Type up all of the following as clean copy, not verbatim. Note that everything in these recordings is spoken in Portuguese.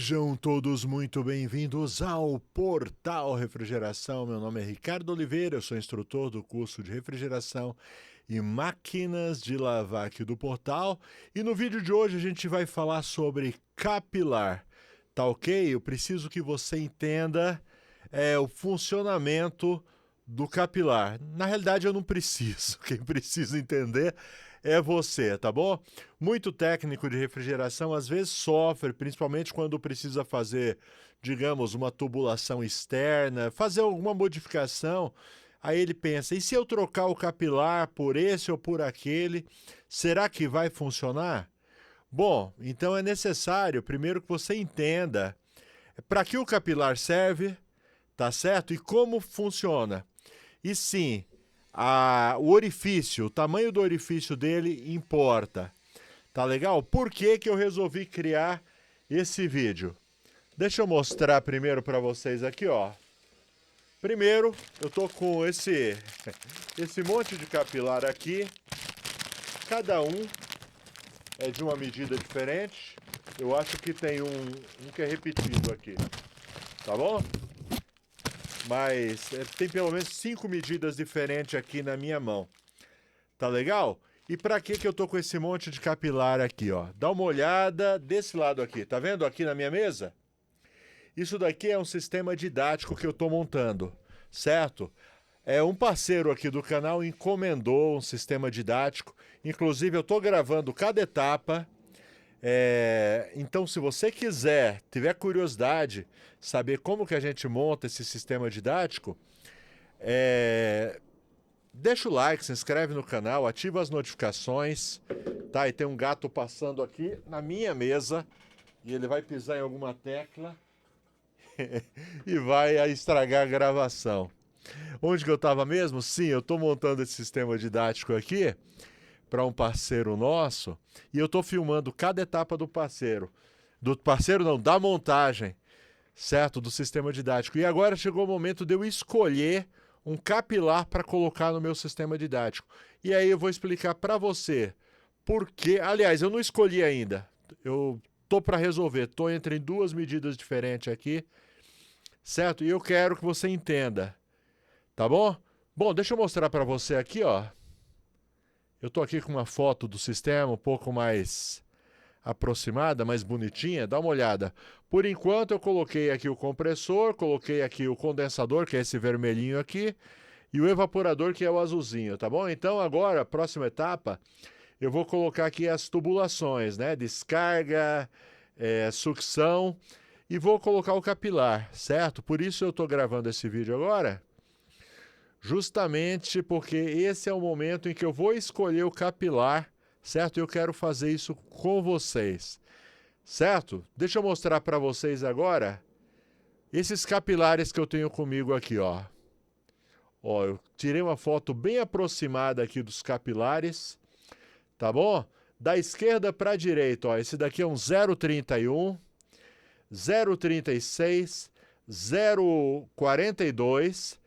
Sejam todos muito bem-vindos ao Portal Refrigeração. Meu nome é Ricardo Oliveira, eu sou instrutor do curso de refrigeração e máquinas de lavar aqui do Portal. E no vídeo de hoje a gente vai falar sobre capilar, tá ok? Eu preciso que você entenda o funcionamento do capilar. Na realidade eu não preciso, quem precisa entender é você, tá bom? Muito técnico de refrigeração às vezes sofre, principalmente quando precisa fazer, digamos, uma tubulação externa, fazer alguma modificação. Aí ele pensa, e se eu trocar o capilar por esse ou por aquele, será que vai funcionar? Bom, então é necessário primeiro que você entenda para que o capilar serve, tá certo? E como funciona. E sim, o orifício, o tamanho do orifício dele importa. Tá legal? Por que que eu resolvi criar esse vídeo? Deixa eu mostrar primeiro para vocês aqui, ó. Primeiro, eu tô com esse monte de capilar aqui. Cada um é de uma medida diferente. Eu acho que tem um que é repetido aqui. Tá bom? Mas tem pelo menos 5 medidas diferentes aqui na minha mão. Tá legal? E para que eu tô com esse monte de capilar aqui, ó? Dá uma olhada desse lado aqui. Tá vendo aqui na minha mesa? Isso daqui é um sistema didático que eu tô montando, certo? Um parceiro aqui do canal encomendou um sistema didático. Inclusive eu tô gravando cada etapa. Então, se você quiser, tiver curiosidade, saber como que a gente monta esse sistema didático, deixa o like, se inscreve no canal, ativa as notificações, tá? E tem um gato passando aqui na minha mesa e ele vai pisar em alguma tecla e vai estragar a gravação. Onde que eu estava mesmo? Sim, eu estou montando esse sistema didático aqui para um parceiro nosso, e eu estou filmando cada etapa do parceiro. Do parceiro não, da montagem, certo? Do sistema didático. E agora chegou o momento de eu escolher um capilar para colocar no meu sistema didático. E aí eu vou explicar para você por quê. Aliás, eu não escolhi ainda. Eu tô para resolver. Tô entre duas medidas diferentes aqui, certo? E eu quero que você entenda, tá bom? Bom, deixa eu mostrar para você aqui, ó. Eu tô aqui com uma foto do sistema um pouco mais aproximada, mais bonitinha. Dá uma olhada. Por enquanto eu coloquei aqui o compressor, coloquei aqui o condensador, que é esse vermelhinho aqui, e o evaporador, que é o azulzinho, tá bom? Então agora, a próxima etapa, eu vou colocar aqui as tubulações, né? Descarga, sucção, e vou colocar o capilar, certo? Por isso eu tô gravando esse vídeo agora. Justamente porque esse é o momento em que eu vou escolher o capilar, certo? Eu quero fazer isso com vocês, certo? Deixa eu mostrar para vocês agora esses capilares que eu tenho comigo aqui, ó. Ó, eu tirei uma foto bem aproximada aqui dos capilares, tá bom? Da esquerda para a direita, ó, esse daqui é um 0,31, 0,36, 0,42...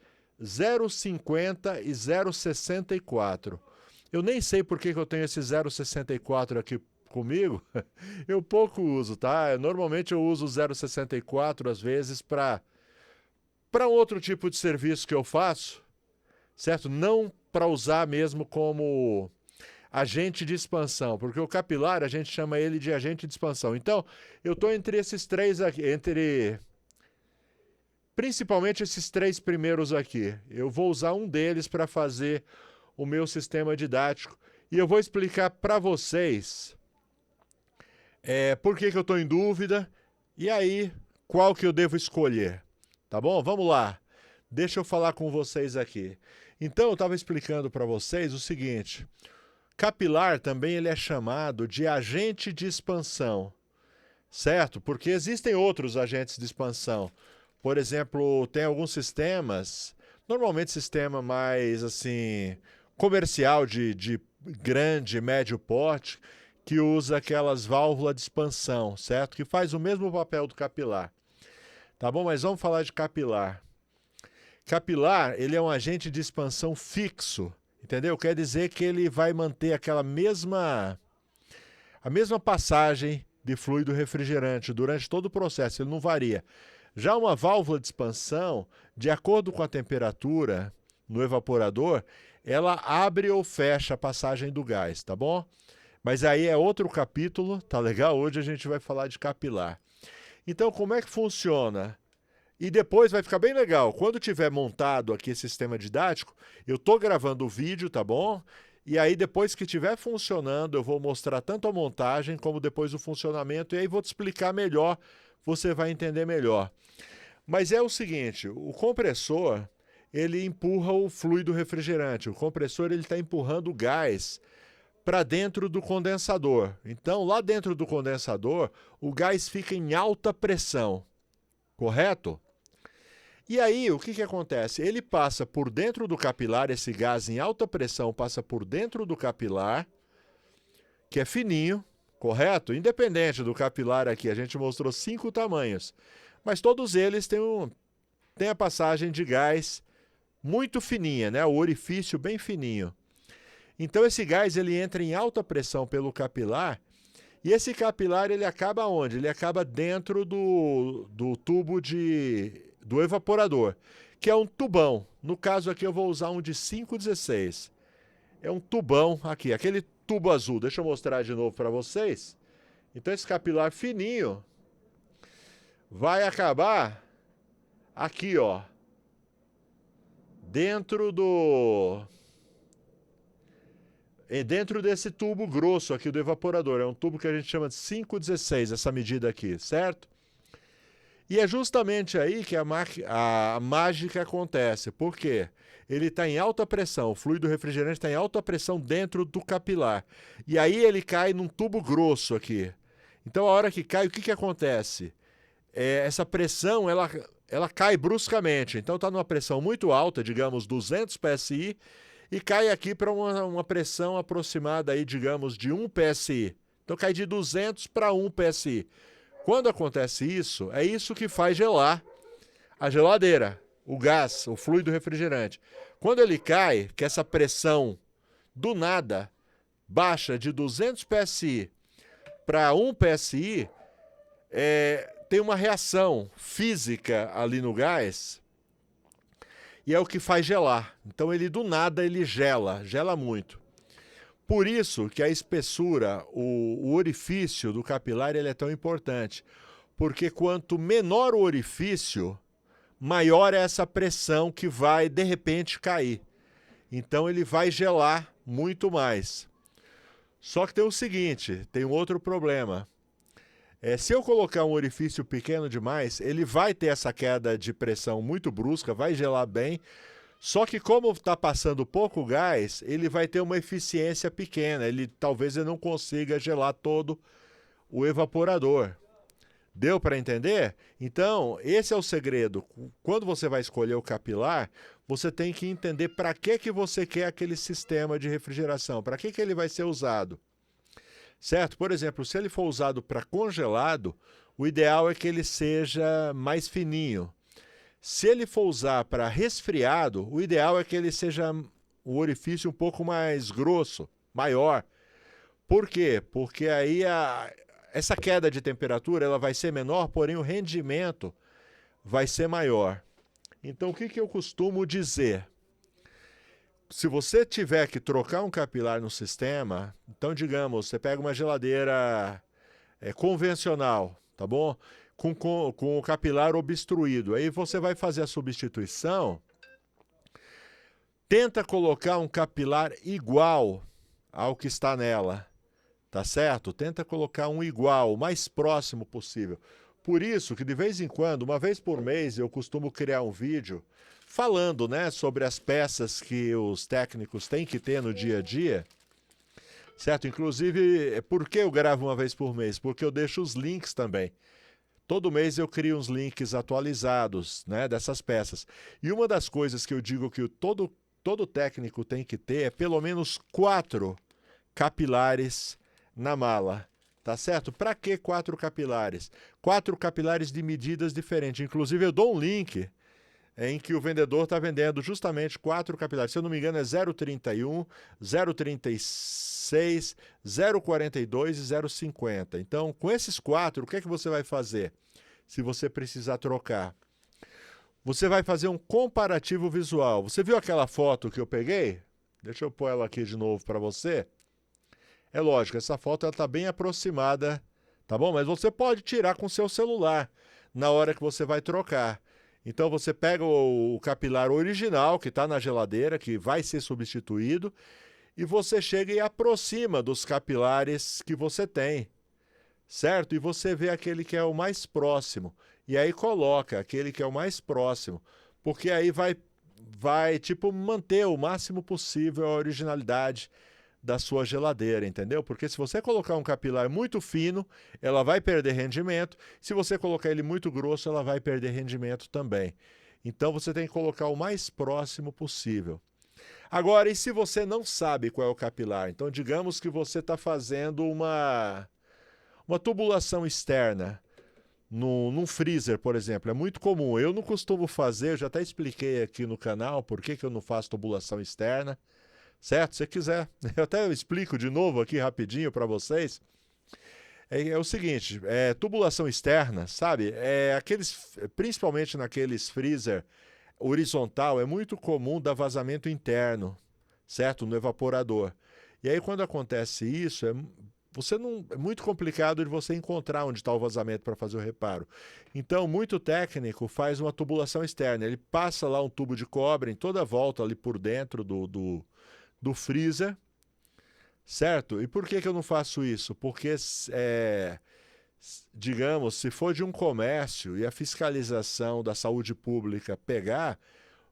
0,50 e 0,64. Eu nem sei por que eu tenho esse 0,64 aqui comigo. Eu pouco uso, tá? Normalmente eu uso o 0,64 às vezes para outro tipo de serviço que eu faço, certo? Não para usar mesmo como agente de expansão, porque o capilar a gente chama ele de agente de expansão. Então, eu estou entre esses três aqui, principalmente esses três primeiros aqui. Eu vou usar um deles para fazer o meu sistema didático. E eu vou explicar para vocês por que eu estou em dúvida e aí qual que eu devo escolher. Tá bom? Vamos lá. Deixa eu falar com vocês aqui. Então eu estava explicando para vocês o seguinte. Capilar também ele é chamado de agente de expansão. Certo? Porque existem outros agentes de expansão. Por exemplo, tem alguns sistemas, normalmente sistema mais assim, comercial de grande, médio porte, que usa aquelas válvulas de expansão, certo? Que faz o mesmo papel do capilar. Tá bom? Mas vamos falar de capilar. Capilar, ele é um agente de expansão fixo, entendeu? Quer dizer que ele vai manter a mesma passagem de fluido refrigerante durante todo o processo, ele não varia. Já uma válvula de expansão, de acordo com a temperatura no evaporador, ela abre ou fecha a passagem do gás, tá bom? Mas aí é outro capítulo, tá legal? Hoje a gente vai falar de capilar. Então, como é que funciona? E depois vai ficar bem legal. Quando tiver montado aqui esse sistema didático, eu estou gravando o vídeo, tá bom? E aí, depois que estiver funcionando, eu vou mostrar tanto a montagem como depois o funcionamento. E aí vou te explicar melhor, você vai entender melhor. Mas é o seguinte, o compressor, ele empurra o fluido refrigerante. O compressor, ele está empurrando o gás para dentro do condensador. Então, lá dentro do condensador, o gás fica em alta pressão, correto? E aí, o que acontece? Ele passa por dentro do capilar, esse gás em alta pressão passa por dentro do capilar, que é fininho, correto? Independente do capilar aqui, a gente mostrou 5 tamanhos, mas todos eles têm a passagem de gás muito fininha, né? O orifício bem fininho. Então esse gás ele entra em alta pressão pelo capilar, e esse capilar ele acaba onde? Ele acaba dentro do tubo do evaporador, que é um tubão. No caso aqui eu vou usar um de 5,16. É um tubão aqui, aquele tubo azul. Deixa eu mostrar de novo para vocês. Então esse capilar fininho vai acabar aqui, ó, dentro desse tubo grosso aqui do evaporador. É um tubo que a gente chama de 5,16, essa medida aqui, certo? E é justamente aí que a mágica acontece. Por quê? Ele está em alta pressão, o fluido refrigerante está em alta pressão dentro do capilar. E aí ele cai num tubo grosso aqui. Então a hora que cai, o que acontece? Essa pressão, ela cai bruscamente. Então está numa pressão muito alta, digamos 200 psi, e cai aqui para uma pressão aproximada, aí, digamos, de 1 psi. Então cai de 200 para 1 psi. Quando acontece isso, é isso que faz gelar a geladeira, o gás, o fluido refrigerante. Quando ele cai, que essa pressão do nada baixa de 200 psi para 1 psi, tem uma reação física ali no gás, e é o que faz gelar. Então ele do nada ele gela muito. Por isso que a espessura, o orifício do capilar, ele é tão importante. Porque quanto menor o orifício, maior é essa pressão que vai, de repente, cair. Então ele vai gelar muito mais. Só que tem o seguinte, tem um outro problema. Se eu colocar um orifício pequeno demais, ele vai ter essa queda de pressão muito brusca, vai gelar bem. Só que como está passando pouco gás, ele vai ter uma eficiência pequena. Talvez ele não consiga gelar todo o evaporador. Deu para entender? Então, esse é o segredo. Quando você vai escolher o capilar, você tem que entender para que você quer aquele sistema de refrigeração. Para que ele vai ser usado. Certo? Por exemplo, se ele for usado para congelado, o ideal é que ele seja mais fininho. Se ele for usar para resfriado, o ideal é que ele seja o orifício um pouco mais grosso, maior. Por quê? Porque aí essa queda de temperatura ela vai ser menor, porém o rendimento vai ser maior. Então o que eu costumo dizer? Se você tiver que trocar um capilar no sistema, então digamos, você pega uma geladeira convencional, tá bom? Com o capilar obstruído. Aí você vai fazer a substituição, tenta colocar um capilar igual ao que está nela, tá certo? Tenta colocar um igual, o mais próximo possível. Por isso que de vez em quando, uma vez por mês, eu costumo criar um vídeo falando, né, sobre as peças que os técnicos têm que ter no dia a dia, certo? Inclusive, por que eu gravo uma vez por mês? Porque eu deixo os links também. Todo mês eu crio uns links atualizados, né, dessas peças. E uma das coisas que eu digo que todo técnico tem que ter é pelo menos 4 capilares na mala. Tá certo? Para que 4 capilares? 4 capilares de medidas diferentes. Inclusive eu dou um link em que o vendedor está vendendo justamente 4 capilares. Se eu não me engano, é 0,31, 0,36, 0,42 e 0,50. Então, com esses 4, o que é que você vai fazer? Se você precisar trocar. Você vai fazer um comparativo visual. Você viu aquela foto que eu peguei? Deixa eu pôr ela aqui de novo para você. É lógico, essa foto está bem aproximada, tá bom? Mas você pode tirar com seu celular na hora que você vai trocar. Então você pega o capilar original que está na geladeira, que vai ser substituído, e você chega e aproxima dos capilares que você tem, certo? E você vê aquele que é o mais próximo. E aí coloca aquele que é o mais próximo, porque aí vai tipo manter o máximo possível a originalidade da sua geladeira, entendeu? Porque se você colocar um capilar muito fino, ela vai perder rendimento. Se você colocar ele muito grosso, ela vai perder rendimento também. Então você tem que colocar o mais próximo possível. Agora, e se você não sabe qual é o capilar? Então, digamos que você está fazendo uma tubulação externa num freezer, por exemplo. É muito comum. Eu não costumo fazer, eu já até expliquei aqui no canal por que eu não faço tubulação externa. Certo? Se quiser, eu até explico de novo aqui rapidinho para vocês. É o seguinte, tubulação externa, sabe? Principalmente naqueles freezer horizontal, é muito comum dar vazamento interno, certo? No evaporador. E aí quando acontece isso, é muito complicado de você encontrar onde está o vazamento para fazer o reparo. Então, muito técnico faz uma tubulação externa. Ele passa lá um tubo de cobre em toda a volta ali por dentro do freezer, certo? E por que eu não faço isso? Porque, digamos, se for de um comércio e a fiscalização da saúde pública pegar,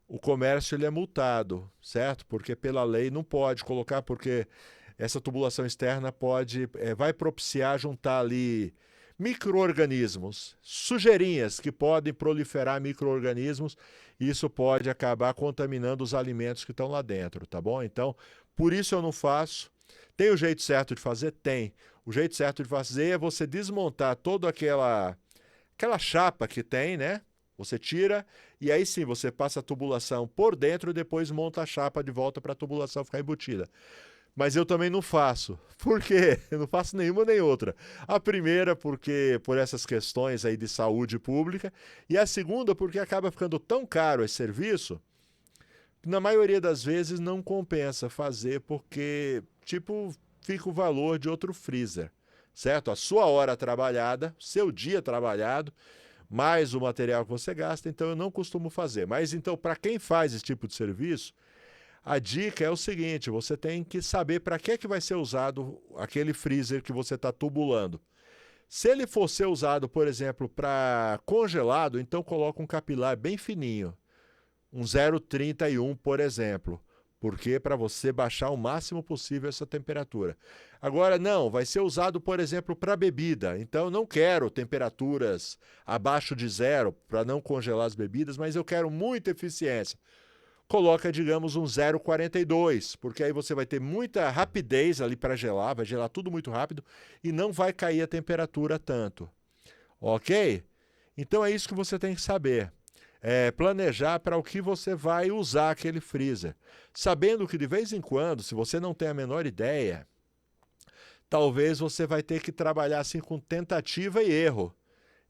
o comércio ele é multado, certo? Porque pela lei não pode colocar, porque essa tubulação externa vai propiciar juntar ali micro-organismos, sujeirinhas que podem proliferar micro-organismos, e isso pode acabar contaminando os alimentos que estão lá dentro, tá bom? Então, por isso eu não faço. Tem o jeito certo de fazer? Tem. O jeito certo de fazer é você desmontar toda aquela chapa que tem, né? Você tira e aí sim você passa a tubulação por dentro e depois monta a chapa de volta para a tubulação ficar embutida. Mas eu também não faço. Por quê? Eu não faço nenhuma nem outra. A primeira, porque por essas questões aí de saúde pública. E a segunda, porque acaba ficando tão caro esse serviço, que na maioria das vezes não compensa fazer, porque, tipo, fica o valor de outro freezer, certo? A sua hora trabalhada, seu dia trabalhado, mais o material que você gasta, então eu não costumo fazer. Mas então, para quem faz esse tipo de serviço, a dica é o seguinte, você tem que saber para que vai ser usado aquele freezer que você está tubulando. Se ele for ser usado, por exemplo, para congelado, então coloca um capilar bem fininho, um 0,31, por exemplo, porque para você baixar o máximo possível essa temperatura. Agora, não, vai ser usado, por exemplo, para bebida, então eu não quero temperaturas abaixo de 0 para não congelar as bebidas, mas eu quero muita eficiência. Coloca, digamos, um 0,42, porque aí você vai ter muita rapidez ali para gelar, vai gelar tudo muito rápido e não vai cair a temperatura tanto. Ok? Então é isso que você tem que saber. Planejar para o que você vai usar aquele freezer. Sabendo que de vez em quando, se você não tem a menor ideia, talvez você vai ter que trabalhar assim com tentativa e erro.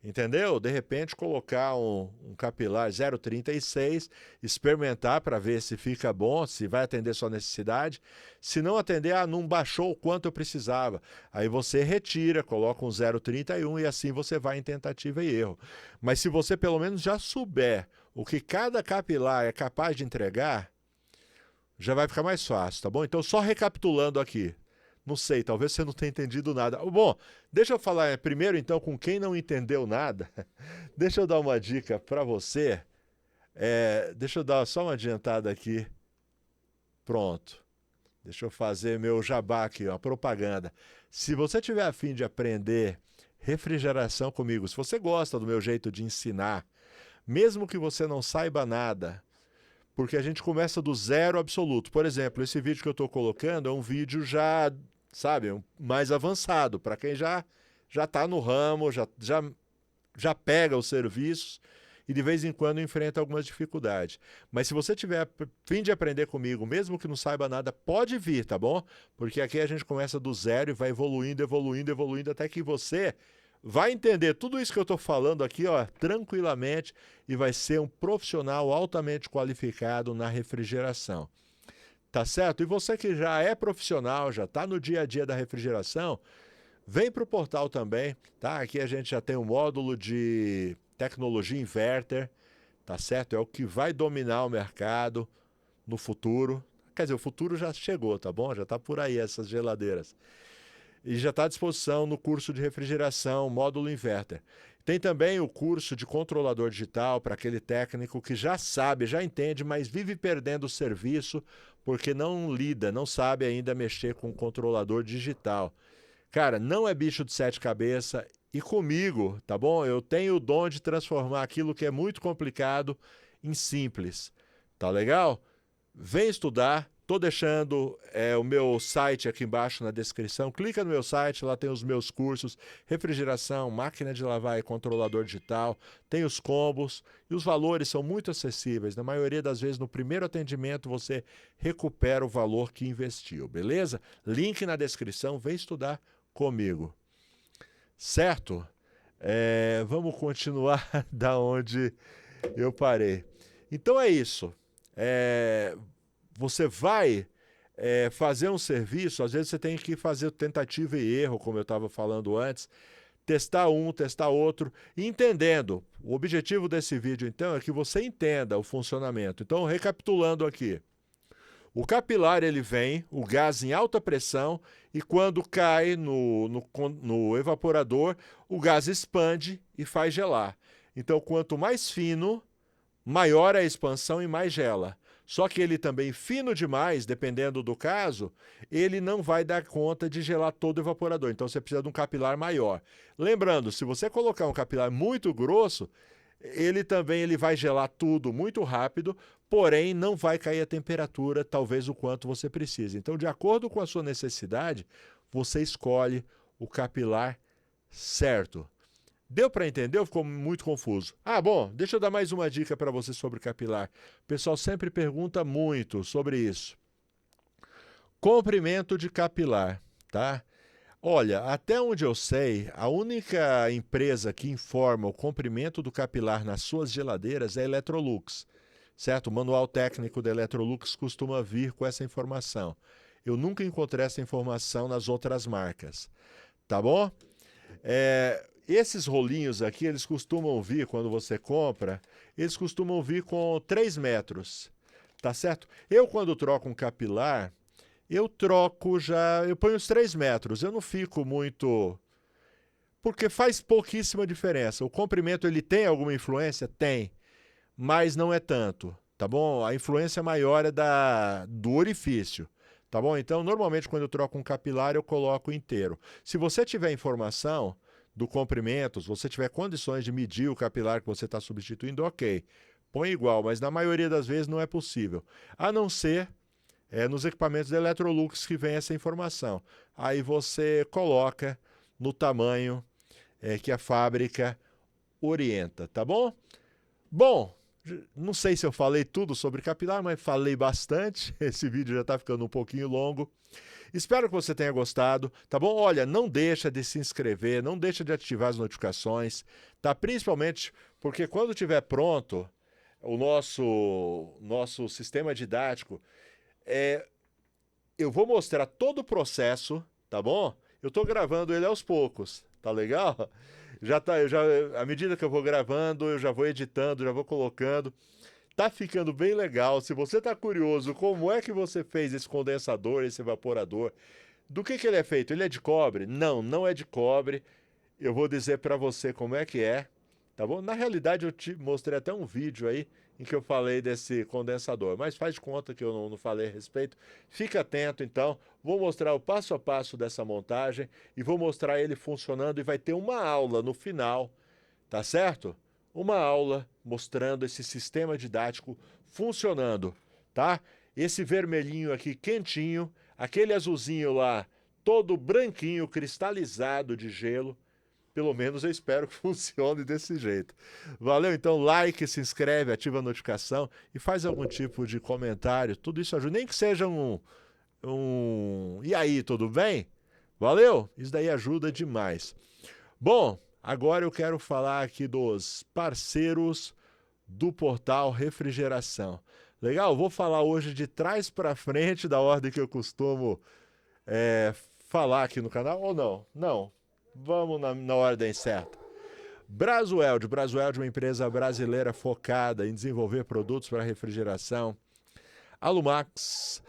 Entendeu? De repente colocar um capilar 0,36, experimentar para ver se fica bom, se vai atender sua necessidade. Se não atender, não baixou o quanto eu precisava. Aí você retira, coloca um 0,31 e assim você vai em tentativa e erro. Mas se você pelo menos já souber o que cada capilar é capaz de entregar, já vai ficar mais fácil, tá bom? Então só recapitulando aqui. Não sei, talvez você não tenha entendido nada. Bom, deixa eu falar primeiro então com quem não entendeu nada. Deixa eu dar uma dica para você. Deixa eu dar só uma adiantada aqui. Pronto. Deixa eu fazer meu jabá aqui, ó, propaganda. Se você tiver a fim de aprender refrigeração comigo, se você gosta do meu jeito de ensinar, mesmo que você não saiba nada, porque a gente começa do zero absoluto. Por exemplo, esse vídeo que eu estou colocando é um vídeo já, sabe, mais avançado, para quem já está no ramo, já pega os serviços. e de vez em quando enfrenta algumas dificuldades. Mas se você tiver fim de aprender comigo, mesmo que não saiba nada, pode vir, tá bom? Porque aqui a gente começa do zero e vai evoluindo, evoluindo, evoluindo, até que você vai entender tudo isso que eu estou falando aqui, ó, tranquilamente, e vai ser um profissional altamente qualificado na refrigeração. Tá certo? E você que já é profissional, já está no dia a dia da refrigeração, vem para o portal também, tá? Aqui a gente já tem um módulo de tecnologia inverter, tá certo? É o que vai dominar o mercado no futuro. Quer dizer, o futuro já chegou, tá bom? Já está por aí essas geladeiras. E já está à disposição no curso de refrigeração, módulo inverter. Tem também o curso de controlador digital para aquele técnico que já sabe, já entende, mas vive perdendo o serviço porque não lida, não sabe ainda mexer com o controlador digital. Cara, não é bicho de sete cabeças e comigo, tá bom? Eu tenho o dom de transformar aquilo que é muito complicado em simples. Tá legal? Vem estudar. Tô deixando o meu site aqui embaixo na descrição. Clica no meu site, lá tem os meus cursos, refrigeração, máquina de lavar e controlador digital. Tem os combos e os valores são muito acessíveis. Na maioria das vezes, no primeiro atendimento, você recupera o valor que investiu, beleza? Link na descrição, vem estudar comigo. Certo? Vamos continuar da onde eu parei. Então é isso. Você vai fazer um serviço, às vezes você tem que fazer tentativa e erro, como eu estava falando antes, testar um, testar outro, entendendo. O objetivo desse vídeo, então, é que você entenda o funcionamento. Então, recapitulando aqui. O capilar, ele vem, o gás em alta pressão, e quando cai no evaporador, o gás expande e faz gelar. Então, quanto mais fino, maior a expansão e mais gela. Só que ele também, fino demais, dependendo do caso, ele não vai dar conta de gelar todo o evaporador. Então, você precisa de um capilar maior. Lembrando, se você colocar um capilar muito grosso, ele vai gelar tudo muito rápido, porém não vai cair a temperatura, talvez o quanto você precise. Então, de acordo com a sua necessidade, você escolhe o capilar certo. Deu para entender ou ficou muito confuso? Bom, deixa eu dar mais uma dica para você sobre capilar. O pessoal sempre pergunta muito sobre isso. Comprimento de capilar, tá? Olha, até onde eu sei, a única empresa que informa o comprimento do capilar nas suas geladeiras é a Electrolux, certo? O manual técnico da Electrolux costuma vir com essa informação. Eu nunca encontrei essa informação nas outras marcas, tá bom? Esses rolinhos aqui, eles costumam vir, quando você compra, eles costumam vir com 3 metros, tá certo? Eu, quando troco um capilar, eu ponho os 3 metros, eu não fico muito... Porque faz pouquíssima diferença. O comprimento, ele tem alguma influência? Tem, mas não é tanto, tá bom? A influência maior é do orifício, tá bom? Então, normalmente, quando eu troco um capilar, eu coloco inteiro. Se você tiver informação do comprimento, se você tiver condições de medir o capilar que você está substituindo, ok, põe igual, mas na maioria das vezes não é possível. A não ser nos equipamentos da Electrolux que vem essa informação. Aí você coloca no tamanho que a fábrica orienta, tá bom? Bom, não sei se eu falei tudo sobre capilar, mas falei bastante. Esse vídeo já está ficando um pouquinho longo. Espero que você tenha gostado, tá bom? Olha, não deixa de se inscrever, não deixa de ativar as notificações, tá? Principalmente porque quando estiver pronto o nosso sistema didático, eu vou mostrar todo o processo, tá bom? Eu estou gravando ele aos poucos, tá legal? À medida que eu vou gravando, eu já vou editando, já vou colocando. Tá ficando bem legal. Se você tá curioso como é que você fez esse condensador, esse evaporador, do que ele é feito? Ele é de cobre? Não, não é de cobre. Eu vou dizer para você como é que é, tá bom? Na realidade, eu te mostrei até um vídeo aí em que eu falei desse condensador, mas faz de conta que eu não falei a respeito. Fica atento, então. Vou mostrar o passo a passo dessa montagem e vou mostrar ele funcionando e vai ter uma aula no final, tá certo? Uma aula mostrando esse sistema didático funcionando, tá? Esse vermelhinho aqui quentinho, aquele azulzinho lá todo branquinho, cristalizado de gelo, Pelo menos eu espero que funcione desse jeito. Valeu, então, like, se inscreve, ativa a notificação e faz algum tipo de comentário. Tudo isso ajuda, nem que seja e aí, tudo bem? Valeu? Isso daí ajuda demais. Bom, agora eu quero falar aqui dos parceiros do portal Refrigeração. Legal? Vou falar hoje de trás para frente da ordem que eu costumo falar aqui no canal, ou não? Não. Vamos na ordem certa. Brasweld. Brasweld é uma empresa brasileira focada em desenvolver produtos para refrigeração. Alumax,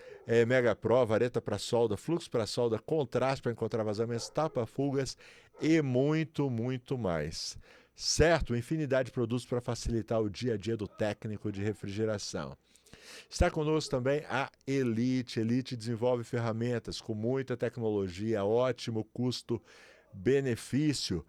Mega Pro, vareta para solda, fluxo para solda, contraste para encontrar vazamentos, tapa-fugas e muito, muito mais. Certo? Infinidade de produtos para facilitar o dia a dia do técnico de refrigeração. Está conosco também a Elite. Elite desenvolve ferramentas com muita tecnologia, ótimo custo-benefício.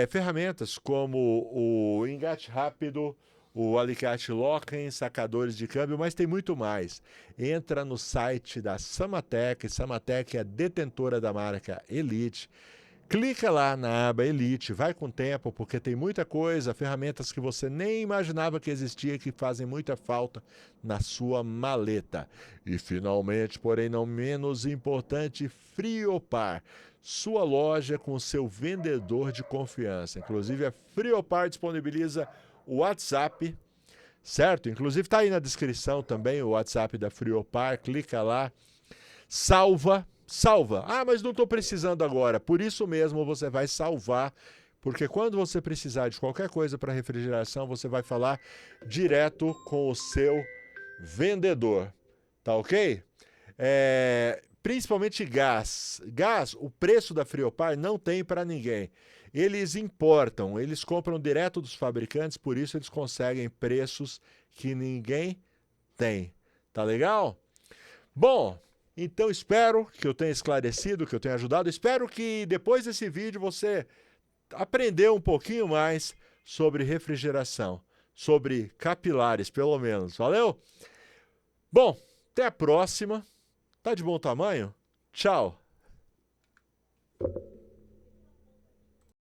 Ferramentas como o engate rápido, o alicate locking, sacadores de câmbio, mas tem muito mais. Entra no site da Samatec. Samatec é a detentora da marca Elite. Clica lá na aba Elite, vai com o tempo, porque tem muita coisa, ferramentas que você nem imaginava que existia, que fazem muita falta na sua maleta. E finalmente, porém não menos importante, Friopar, sua loja com seu vendedor de confiança. Inclusive a Friopar disponibiliza o WhatsApp, certo? Inclusive está aí na descrição também o WhatsApp da Friopar, clica lá, salva. Ah, mas não estou precisando agora. Por isso mesmo você vai salvar, porque quando você precisar de qualquer coisa para refrigeração, você vai falar direto com o seu vendedor. Tá ok? Principalmente gás. Gás, o preço da Friopar não tem para ninguém. Eles importam, eles compram direto dos fabricantes, por isso eles conseguem preços que ninguém tem. Tá legal? Bom, então espero que eu tenha esclarecido, que eu tenha ajudado. Espero que depois desse vídeo você aprendeu um pouquinho mais sobre refrigeração, sobre capilares, pelo menos. Valeu? Bom, até a próxima. Tá de bom tamanho? Tchau!